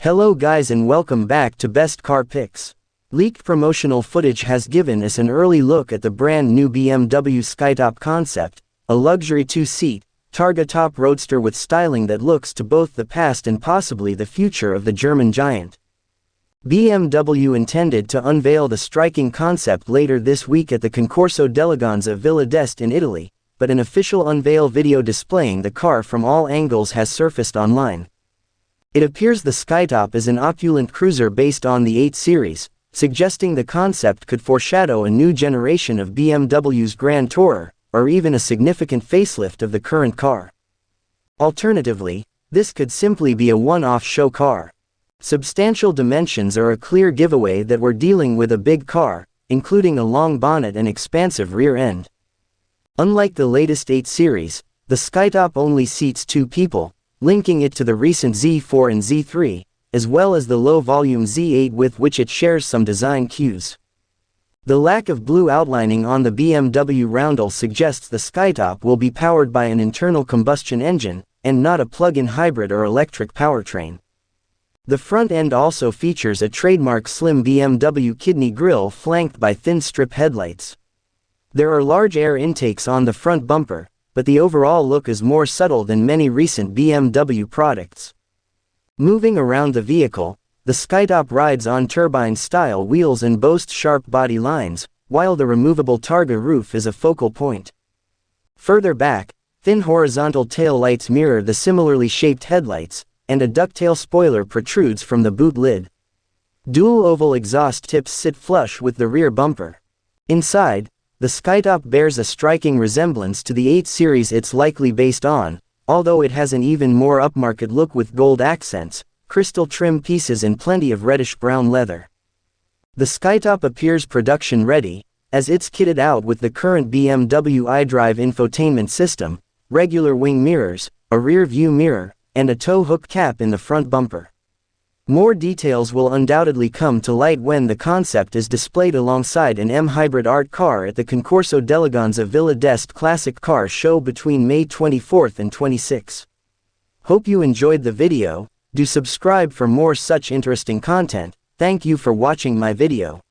Hello guys and welcome back to Best Car Picks. Leaked promotional footage has given us an early look at the brand new BMW Skytop Concept, a luxury two-seat, Targa top roadster with styling that looks to both the past and possibly the future of the German giant. BMW intended to unveil the striking concept later this week at the Concorso d'Eleganza Villa d'Este in Italy, but an official unveil video displaying the car from all angles has surfaced online. It appears the Skytop is an opulent cruiser based on the 8 Series, suggesting the concept could foreshadow a new generation of BMW's Grand Tourer, or even a significant facelift of the current car. Alternatively, this could simply be a one-off show car. Substantial dimensions are a clear giveaway that we're dealing with a big car, including a long bonnet and expansive rear end. Unlike the latest 8 Series, the Skytop only seats 2 people, linking it to the recent Z4 and Z3, as well as the low-volume Z8 with which it shares some design cues. The lack of blue outlining on the BMW roundel suggests the Skytop will be powered by an internal combustion engine, and not a plug-in hybrid or electric powertrain. The front end also features a trademark slim BMW kidney grille flanked by thin strip headlights. There are large air intakes on the front bumper, but the overall look is more subtle than many recent BMW products. Moving around the vehicle, the Skytop rides on turbine-style wheels and boasts sharp body lines, while the removable Targa roof is a focal point. Further back, thin horizontal tail lights mirror the similarly shaped headlights, and a ducktail spoiler protrudes from the boot lid. Dual oval exhaust tips sit flush with the rear bumper. Inside, the Skytop bears a striking resemblance to the 8 Series it's likely based on, although it has an even more upmarket look with gold accents, crystal trim pieces and plenty of reddish-brown leather. The Skytop appears production-ready, as it's kitted out with the current BMW iDrive infotainment system, regular wing mirrors, a rear-view mirror, and a tow hook cap in the front bumper. More details will undoubtedly come to light when the concept is displayed alongside an M-Hybrid art car at the Concorso d'Eleganza Villa d'Este Classic Car Show between May 24th and 26. Hope you enjoyed the video. Do subscribe for more such interesting content. Thank you for watching my video.